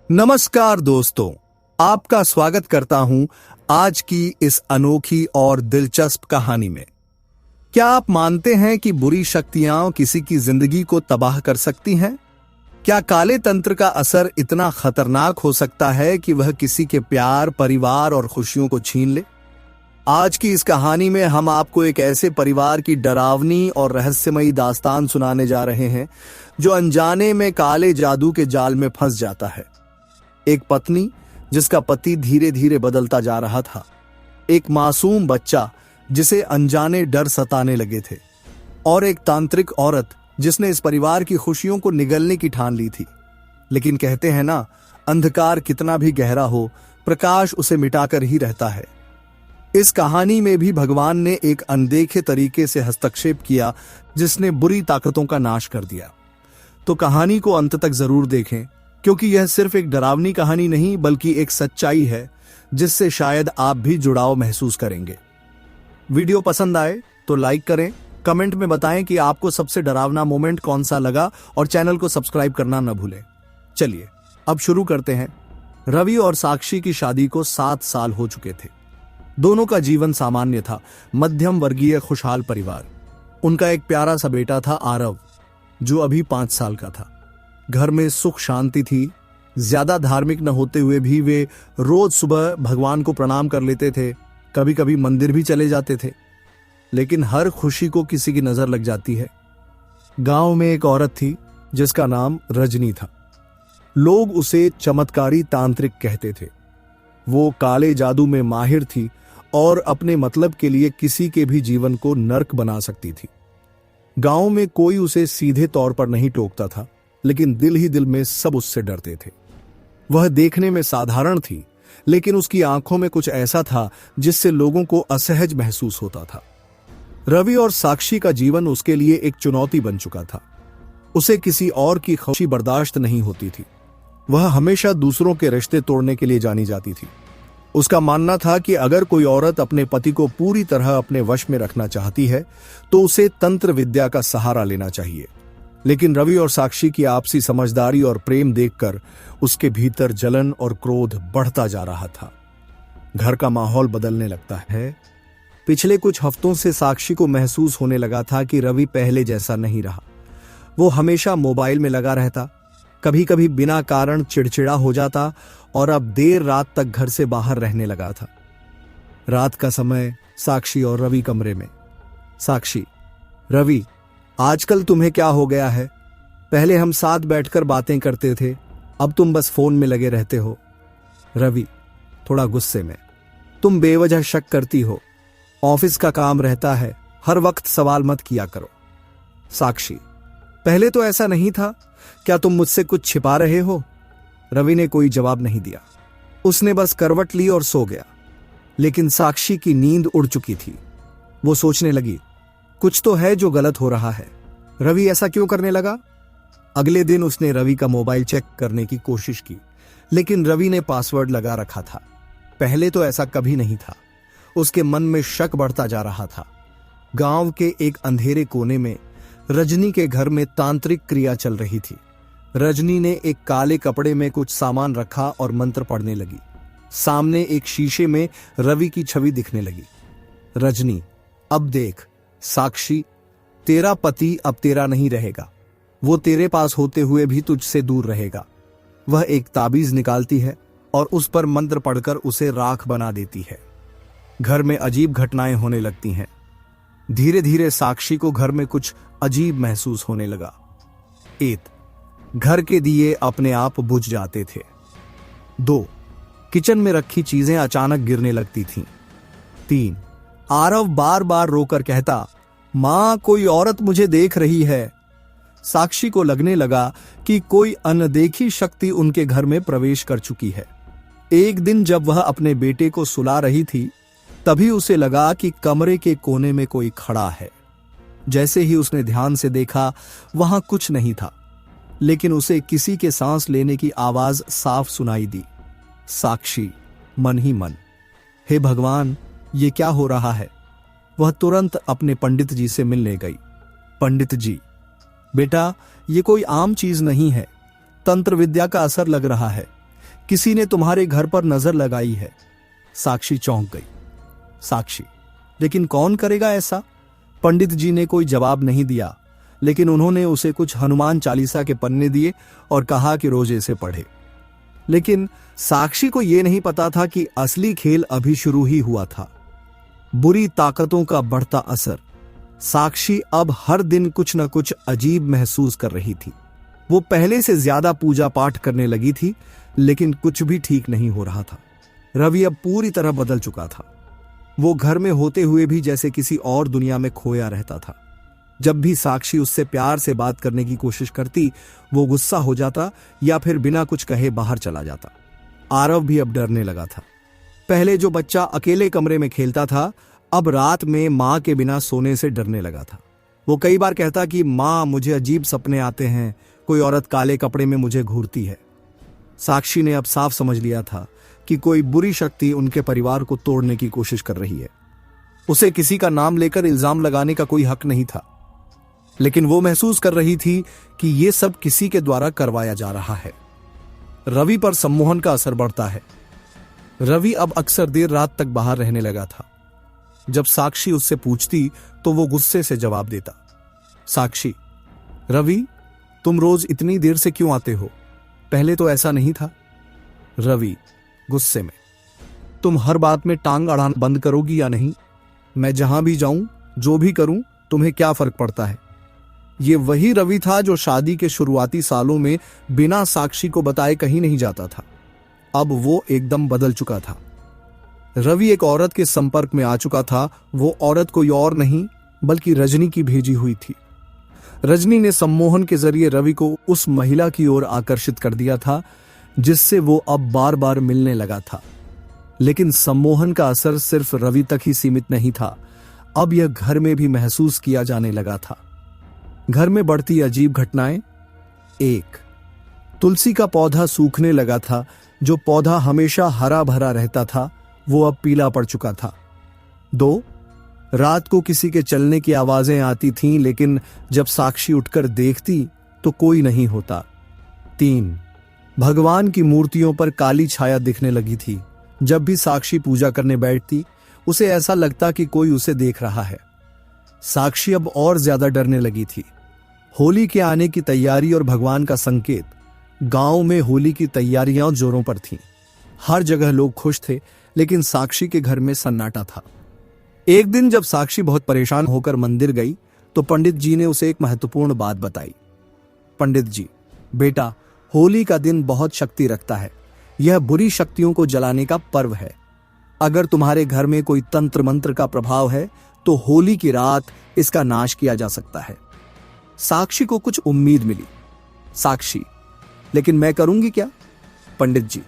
नमस्कार दोस्तों, आपका स्वागत करता हूं आज की इस अनोखी और दिलचस्प कहानी में। क्या आप मानते हैं कि बुरी शक्तियां किसी की जिंदगी को तबाह कर सकती हैं? क्या काले तंत्र का असर इतना खतरनाक हो सकता है कि वह किसी के प्यार, परिवार और खुशियों को छीन ले? आज की इस कहानी में हम आपको एक ऐसे परिवार की डरावनी और रहस्यमयी दास्तान सुनाने जा रहे हैं जो अनजाने में काले जादू के जाल में फंस जाता है। एक पत्नी जिसका पति धीरे धीरे बदलता जा रहा था, एक मासूम बच्चा जिसे अनजाने डर सताने लगे थे, और एक तांत्रिक औरत जिसने इस परिवार की खुशियों को निगलने की ठान ली थी। लेकिन कहते हैं ना, अंधकार कितना भी गहरा हो, प्रकाश उसे मिटाकर ही रहता है। इस कहानी में भी भगवान ने एक अनदेखे तरीके से हस्तक्षेप किया जिसने बुरी ताकतों का नाश कर दिया। तो कहानी को अंत तक जरूर देखें, क्योंकि यह सिर्फ एक डरावनी कहानी नहीं बल्कि एक सच्चाई है जिससे शायद आप भी जुड़ाव महसूस करेंगे। वीडियो पसंद आए तो लाइक करें, कमेंट में बताएं कि आपको सबसे डरावना मोमेंट कौन सा लगा और चैनल को सब्सक्राइब करना न भूलें। चलिए अब शुरू करते हैं। रवि और साक्षी की शादी को 7 साल हो चुके थे। दोनों का जीवन सामान्य था, मध्यम वर्गीय खुशहाल परिवार। उनका एक प्यारा सा बेटा था आरव, जो अभी 5 साल का था। घर में सुख शांति थी। ज्यादा धार्मिक न होते हुए भी वे रोज सुबह भगवान को प्रणाम कर लेते थे, कभी कभी मंदिर भी चले जाते थे। लेकिन हर खुशी को किसी की नजर लग जाती है। गांव में एक औरत थी जिसका नाम रजनी था। लोग उसे चमत्कारी तांत्रिक कहते थे। वो काले जादू में माहिर थी और अपने मतलब के लिए किसी के भी जीवन को नर्क बना सकती थी। गांव में कोई उसे सीधे तौर पर नहीं टोकता था, लेकिन दिल ही दिल में सब उससे डरते थे। वह देखने में साधारण थी, लेकिन उसकी आंखों में कुछ ऐसा था जिससे लोगों को असहज महसूस होता था। रवि और साक्षी का जीवन उसके लिए एक चुनौती बन चुका था। उसे किसी और की खुशी बर्दाश्त नहीं होती थी। वह हमेशा दूसरों के रिश्ते तोड़ने के लिए जानी जाती थी। उसका मानना था कि अगर कोई औरत अपने पति को पूरी तरह अपने वश में रखना चाहती है तो उसे तंत्र विद्या का सहारा लेना चाहिए। लेकिन रवि और साक्षी की आपसी समझदारी और प्रेम देखकर उसके भीतर जलन और क्रोध बढ़ता जा रहा था। घर का माहौल बदलने लगता है। पिछले कुछ हफ्तों से साक्षी को महसूस होने लगा था कि रवि पहले जैसा नहीं रहा। वो हमेशा मोबाइल में लगा रहता, कभी कभी बिना कारण चिड़चिड़ा हो जाता और अब देर रात तक घर से बाहर रहने लगा था। रात का समय साक्षी और रवि कमरे में। साक्षी: रवि, आजकल तुम्हें क्या हो गया है? पहले हम साथ बैठकर बातें करते थे, अब तुम बस फोन में लगे रहते हो। रवि थोड़ा गुस्से में: तुम बेवजह शक करती हो। ऑफिस का काम रहता है, हर वक्त सवाल मत किया करो। साक्षी: पहले तो ऐसा नहीं था, क्या तुम मुझसे कुछ छिपा रहे हो? रवि ने कोई जवाब नहीं दिया। उसने बस करवट ली और सो गया। लेकिन साक्षी की नींद उड़ चुकी थी। वो सोचने लगी, कुछ तो है जो गलत हो रहा है। रवि ऐसा क्यों करने लगा? अगले दिन उसने रवि का मोबाइल चेक करने की कोशिश की, लेकिन रवि ने पासवर्ड लगा रखा था। पहले तो ऐसा कभी नहीं था। उसके मन में शक बढ़ता जा रहा था। गांव के एक अंधेरे कोने में रजनी के घर में तांत्रिक क्रिया चल रही थी। रजनी ने एक काले कपड़े में कुछ सामान रखा और मंत्र पढ़ने लगी। सामने एक शीशे में रवि की छवि दिखने लगी। रजनी, अब देख, साक्षी, तेरा पति अब तेरा नहीं रहेगा। वो तेरे पास होते हुए भी तुझसे दूर रहेगा। वह एक ताबीज निकालती है और उस पर मंत्र पढ़कर उसे राख बना देती है। घर में अजीब घटनाएं होने लगती हैं। धीरे धीरे साक्षी को घर में कुछ अजीब महसूस होने लगा। 1. घर के दिए अपने आप बुझ जाते थे। 2. किचन में रखी चीजें अचानक गिरने लगती थीं। 3. आरव बार बार रोकर कहता, मां, कोई औरत मुझे देख रही है। साक्षी को लगने लगा कि कोई अनदेखी शक्ति उनके घर में प्रवेश कर चुकी है। एक दिन जब वह अपने बेटे को सुला रही थी, तभी उसे लगा कि कमरे के कोने में कोई खड़ा है। जैसे ही उसने ध्यान से देखा, वहां कुछ नहीं था, लेकिन उसे किसी के सांस लेने की आवाज साफ सुनाई दी। साक्षी मन ही मन, हे भगवान, ये क्या हो रहा है? वह तुरंत अपने पंडित जी से मिलने गई। पंडित जी, बेटा, ये कोई आम चीज नहीं है, तंत्र विद्या का असर लग रहा है। किसी ने तुम्हारे घर पर नजर लगाई है। साक्षी चौंक गई। साक्षी, लेकिन कौन करेगा ऐसा? पंडित जी ने कोई जवाब नहीं दिया, लेकिन उन्होंने उसे कुछ हनुमान चालीसा के पन्ने दिए और कहा कि रोज इसे पढ़े। लेकिन साक्षी को यह नहीं पता था कि असली खेल अभी शुरू ही हुआ था। बुरी ताकतों का बढ़ता असर। साक्षी अब हर दिन कुछ न कुछ अजीब महसूस कर रही थी। वो पहले से ज्यादा पूजा पाठ करने लगी थी, लेकिन कुछ भी ठीक नहीं हो रहा था। रवि अब पूरी तरह बदल चुका था। वो घर में होते हुए भी जैसे किसी और दुनिया में खोया रहता था। जब भी साक्षी उससे प्यार से बात करने की कोशिश करती, वो गुस्सा हो जाता या फिर बिना कुछ कहे बाहर चला जाता। आरव भी अब डरने लगा था। पहले जो बच्चा अकेले कमरे में खेलता था, अब रात में मां के बिना सोने से डरने लगा था। वो कई बार कहता कि मां, मुझे अजीब सपने आते हैं, कोई औरत काले कपड़े में मुझे घूरती है। साक्षी ने अब साफ समझ लिया था कि कोई बुरी शक्ति उनके परिवार को तोड़ने की कोशिश कर रही है। उसे किसी का नाम लेकर इल्जाम लगाने का कोई हक नहीं था, लेकिन वो महसूस कर रही थी कि ये सब किसी के द्वारा करवाया जा रहा है। रवि पर सम्मोहन का असर बढ़ता है। रवि अब अक्सर देर रात तक बाहर रहने लगा था। जब साक्षी उससे पूछती तो वो गुस्से से जवाब देता। साक्षी, रवि, तुम रोज इतनी देर से क्यों आते हो? पहले तो ऐसा नहीं था। रवि गुस्से में, तुम हर बात में टांग अड़ाना बंद करोगी या नहीं? मैं जहां भी जाऊं, जो भी करूं, तुम्हें क्या फर्क पड़ता है? ये वही रवि था जो शादी के शुरुआती सालों में बिना साक्षी को बताए कहीं नहीं जाता था। अब वो एकदम बदल चुका था। रवि एक औरत के संपर्क में आ चुका था। वो औरत कोई और नहीं बल्कि रजनी की भेजी हुई थी। रजनी ने सम्मोहन के जरिए रवि को उस महिला की ओर आकर्षित कर दिया था जिससे वो अब बार बार मिलने लगा था। लेकिन सम्मोहन का असर सिर्फ रवि तक ही सीमित नहीं था। अब यह घर में भी महसूस किया जाने लगा था। घर में बढ़ती अजीब घटनाएं। 1, तुलसी का पौधा सूखने लगा था। जो पौधा हमेशा हरा भरा रहता था, वो अब पीला पड़ चुका था। 2, रात को किसी के चलने की आवाजें आती थीं, लेकिन जब साक्षी उठकर देखती तो कोई नहीं होता। 3, भगवान की मूर्तियों पर काली छाया दिखने लगी थी। जब भी साक्षी पूजा करने बैठती, उसे ऐसा लगता कि कोई उसे देख रहा है। साक्षी अब और ज्यादा डरने लगी थी। होली के आने की तैयारी और भगवान का संकेत। गांव में होली की तैयारियां जोरों पर थीं। हर जगह लोग खुश थे, लेकिन साक्षी के घर में सन्नाटा था। एक दिन जब साक्षी बहुत परेशान होकर मंदिर गई तो पंडित जी ने उसे एक महत्वपूर्ण बात बताई। पंडित जी, बेटा, होली का दिन बहुत शक्ति रखता है। यह बुरी शक्तियों को जलाने का पर्व है। अगर तुम्हारे घर में कोई तंत्र मंत्र का प्रभाव है तो होली की रात इसका नाश किया जा सकता है। साक्षी को कुछ उम्मीद मिली। साक्षी, लेकिन मैं करूंगी क्या? पंडित जी,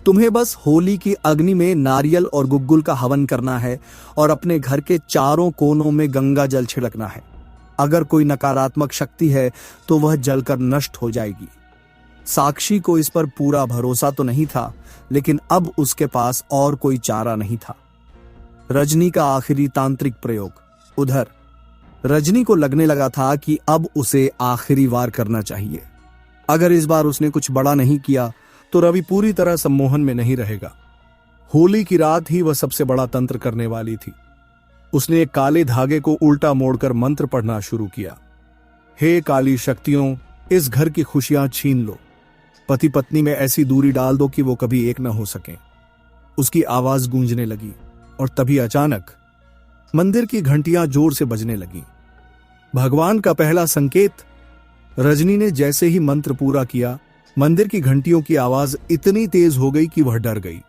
तुम्हें बस होली की अग्नि में नारियल और गुग्गुल का हवन करना है और अपने घर के चारों कोनों में गंगा जल छिड़कना है। अगर कोई नकारात्मक शक्ति है तो वह जलकर नष्ट हो जाएगी। साक्षी को इस पर पूरा भरोसा तो नहीं था, लेकिन अब उसके पास और कोई चारा नहीं था। रजनी का आखिरी तांत्रिक प्रयोग। उधर रजनी को लगने लगा था कि अब उसे आखिरी वार करना चाहिए। अगर इस बार उसने कुछ बड़ा नहीं किया तो रवि पूरी तरह सम्मोहन में नहीं रहेगा। होली की रात ही वह सबसे बड़ा तंत्र करने वाली थी। उसने एक काले धागे को उल्टा मोड़कर मंत्र पढ़ना शुरू किया। हे काली शक्तियों, इस घर की खुशियां छीन लो। पति पत्नी में ऐसी दूरी डाल दो कि वो कभी एक न हो सकें। उसकी आवाज गूंजने लगी और तभी अचानक मंदिर की घंटियां जोर से बजने लगी। भगवान का पहला संकेत। रजनी ने जैसे ही मंत्र पूरा किया, मंदिर की घंटियों की आवाज इतनी तेज हो गई कि वह डर गई।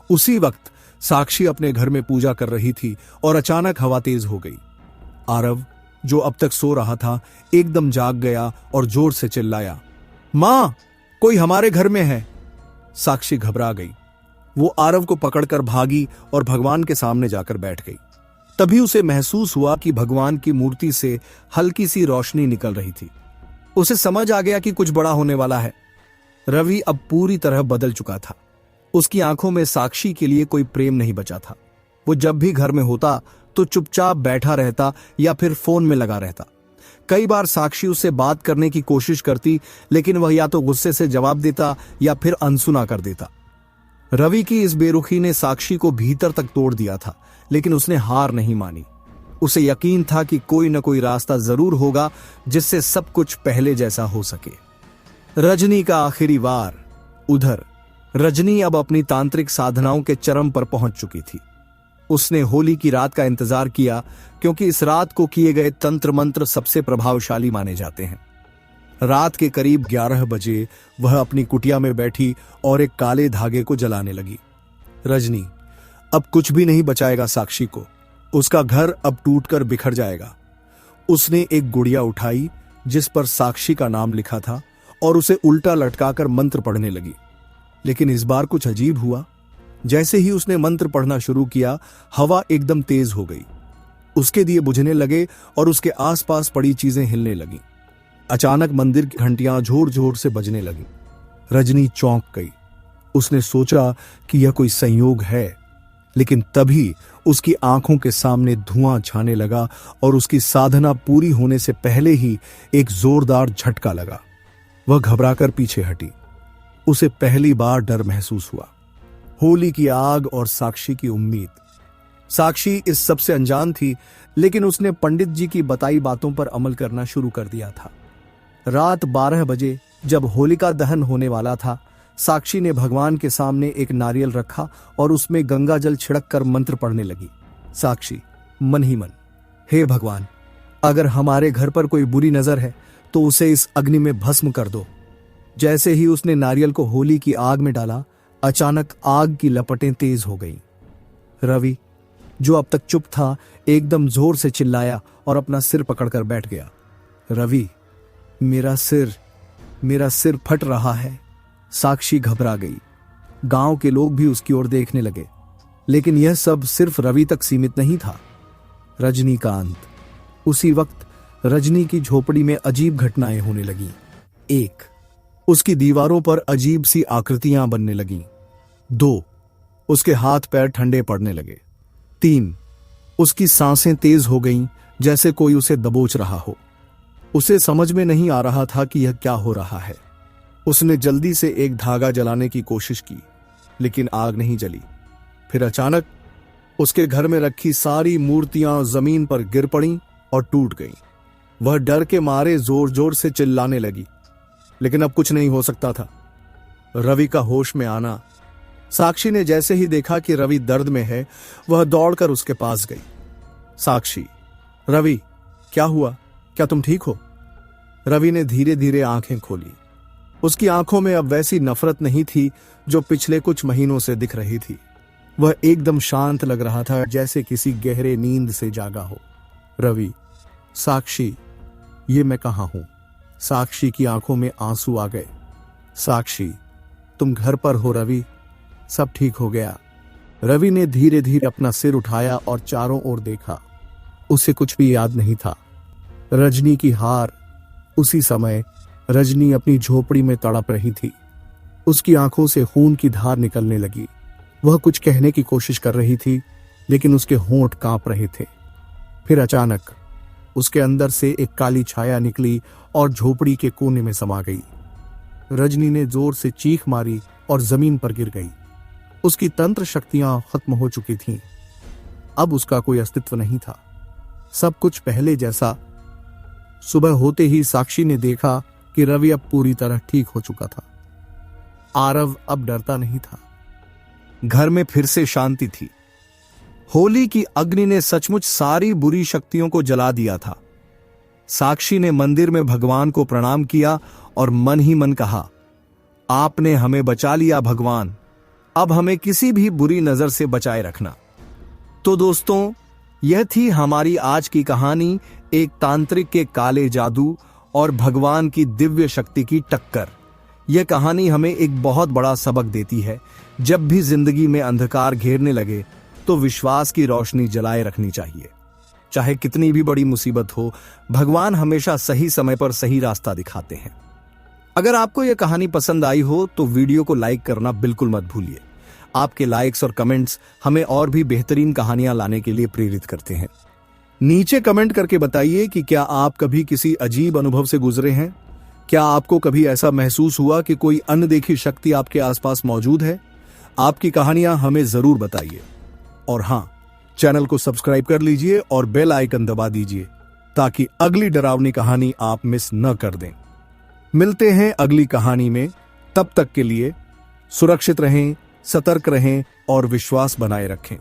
उसी वक्त साक्षी अपने घर में पूजा कर रही थी और अचानक हवा तेज हो गई। आरव, जो अब तक सो रहा था, एकदम जाग गया और जोर से चिल्लाया, मां, कोई हमारे घर में है। साक्षी घबरा गई। वो आरव को पकड़कर भागी और भगवान के सामने जाकर बैठ गई। तभी उसे महसूस हुआ कि भगवान की मूर्ति से हल्की सी रोशनी निकल रही थी। उसे समझ आ गया कि कुछ बड़ा होने वाला है। रवि अब पूरी तरह बदल चुका था। उसकी आंखों में साक्षी के लिए कोई प्रेम नहीं बचा था। वो जब भी घर में होता तो चुपचाप बैठा रहता या फिर फोन में लगा रहता। कई बार साक्षी उससे बात करने की कोशिश करती, लेकिन वह या तो गुस्से से जवाब देता या फिर अनसुना कर देता। रवि की इस बेरुखी ने साक्षी को भीतर तक तोड़ दिया था, लेकिन उसने हार नहीं मानी। उसे यकीन था कि कोई न कोई रास्ता जरूर होगा जिससे सब कुछ पहले जैसा हो सके। रजनी का आखिरी वार। उधर रजनी अब अपनी तांत्रिक साधनाओं के चरम पर पहुंच चुकी थी। उसने होली की रात का इंतजार किया, क्योंकि इस रात को किए गए तंत्र मंत्र सबसे प्रभावशाली माने जाते हैं। रात के करीब 11 बजे वह अपनी कुटिया में बैठी और एक काले धागे को जलाने लगी। रजनी, अब कुछ भी नहीं बचाएगा साक्षी को। उसका घर अब टूटकर बिखर जाएगा। उसने एक गुड़िया उठाई जिस पर साक्षी का नाम लिखा था और उसे उल्टा लटकाकर मंत्र पढ़ने लगी। लेकिन इस बार कुछ अजीब हुआ। जैसे ही उसने मंत्र पढ़ना शुरू किया, हवा एकदम तेज हो गई। उसके दिए बुझने लगे और उसके आसपास पड़ी चीजें हिलने लगीं। अचानक मंदिर की घंटियां जोर जोर से बजने लगीं। रजनी चौंक गई। उसने सोचा कि यह कोई संयोग है, लेकिन तभी उसकी आंखों के सामने धुआं छाने लगा और उसकी साधना पूरी होने से पहले ही एक जोरदार झटका लगा। वह घबराकर पीछे हटी। उसे पहली बार डर महसूस हुआ। होली की आग और साक्षी की उम्मीद। साक्षी इस सब से अनजान थी, लेकिन उसने पंडित जी की बताई बातों पर अमल करना शुरू कर दिया था। रात 12 बजे जब होलिका दहन होने वाला था, साक्षी ने भगवान के सामने एक नारियल रखा और उसमें गंगा जल छिड़क कर मंत्र पढ़ने लगी। साक्षी मन ही मन, हे भगवान, अगर हमारे घर पर कोई बुरी नजर है तो उसे इस अग्नि में भस्म कर दो। जैसे ही उसने नारियल को होली की आग में डाला, अचानक आग की लपटें तेज हो गईं। रवि, जो अब तक चुप था, एकदम जोर से चिल्लाया और अपना सिर पकड़कर बैठ गया। रवि, मेरा सिर फट रहा है। साक्षी घबरा गई। गांव के लोग भी उसकी ओर देखने लगे, लेकिन यह सब सिर्फ रवि तक सीमित नहीं था। रजनीकांत। उसी वक्त रजनी की झोपड़ी में अजीब घटनाएं होने लगीं। 1. उसकी दीवारों पर अजीब सी आकृतियां बनने लगीं। 2. उसके हाथ पैर ठंडे पड़ने लगे। 3. उसकी सांसें तेज हो गईं, जैसे कोई उसे दबोच रहा हो। उसे समझ में नहीं आ रहा था कि यह क्या हो रहा है। उसने जल्दी से एक धागा जलाने की कोशिश की, लेकिन आग नहीं जली। फिर अचानक उसके घर में रखी सारी मूर्तियां जमीन पर गिर पड़ीं और टूट गईं। वह डर के मारे जोर जोर से चिल्लाने लगी, लेकिन अब कुछ नहीं हो सकता था। रवि का होश में आना। साक्षी ने जैसे ही देखा कि रवि दर्द में है, वह दौड़कर उसके पास गई। साक्षी, रवि, क्या हुआ? क्या तुम ठीक हो? रवि ने धीरे धीरे आंखें खोली। उसकी आंखों में अब वैसी नफरत नहीं थी जो पिछले कुछ महीनों से दिख रही थी। वह एकदम शांत लग रहा था, जैसे किसी गहरे नींद से जागा हो। रवि, साक्षी, ये मैं कहाँ हूं? साक्षी की आंखों में आंसू आ गए। साक्षी, तुम घर पर हो रवि? सब ठीक हो गया। रवि ने धीरे धीरे अपना सिर उठाया और चारों ओर देखा। उसे कुछ भी याद नहीं था। रजनी की हार। उसी समय रजनी अपनी झोपड़ी में तड़प रही थी। उसकी आंखों से खून की धार निकलने लगी। वह कुछ कहने की कोशिश कर रही थी, लेकिन उसके होंठ कांप रहे थे। फिर अचानक उसके अंदर से एक काली छाया निकली और झोपड़ी के कोने में समा गई। रजनी ने जोर से चीख मारी और जमीन पर गिर गई। उसकी तंत्र शक्तियां खत्म हो चुकी थीं। अब उसका कोई अस्तित्व नहीं था। सब कुछ पहले जैसा। सुबह होते ही साक्षी ने देखा कि रवि अब पूरी तरह ठीक हो चुका था। आरव अब डरता नहीं था। घर में फिर से शांति थी। होली की अग्नि ने सचमुच सारी बुरी शक्तियों को जला दिया था। साक्षी ने मंदिर में भगवान को प्रणाम किया और मन ही मन कहा, आपने हमें बचा लिया भगवान, अब हमें किसी भी बुरी नजर से बचाए रखना। तो दोस्तों, यह थी हमारी आज की कहानी, एक तांत्रिक के काले जादू और भगवान की दिव्य शक्ति की टक्कर। यह कहानी हमें एक बहुत बड़ा सबक देती है। जब भी जिंदगी में अंधकार घेरने लगे तो विश्वास की रोशनी जलाए रखनी चाहिए। चाहे कितनी भी बड़ी मुसीबत हो, भगवान हमेशा सही समय पर सही रास्ता दिखाते हैं। अगर आपको यह कहानी पसंद आई हो तो वीडियो को लाइक करना बिल्कुल मत भूलिए। आपके लाइक्स और कमेंट्स हमें और भी बेहतरीन कहानियां लाने के लिए प्रेरित करते हैं। नीचे कमेंट करके बताइए कि क्या आप कभी किसी अजीब अनुभव से गुजरे हैं। क्या आपको कभी ऐसा महसूस हुआ कि कोई अनदेखी शक्ति आपके आसपास मौजूद है। आपकी कहानियां हमें जरूर बताइए। और हां, चैनल को सब्सक्राइब कर लीजिए और बेल आइकन दबा दीजिए ताकि अगली डरावनी कहानी आप मिस न कर दें। मिलते हैं अगली कहानी में। तब तक के लिए सुरक्षित रहें, सतर्क रहें और विश्वास बनाए रखें।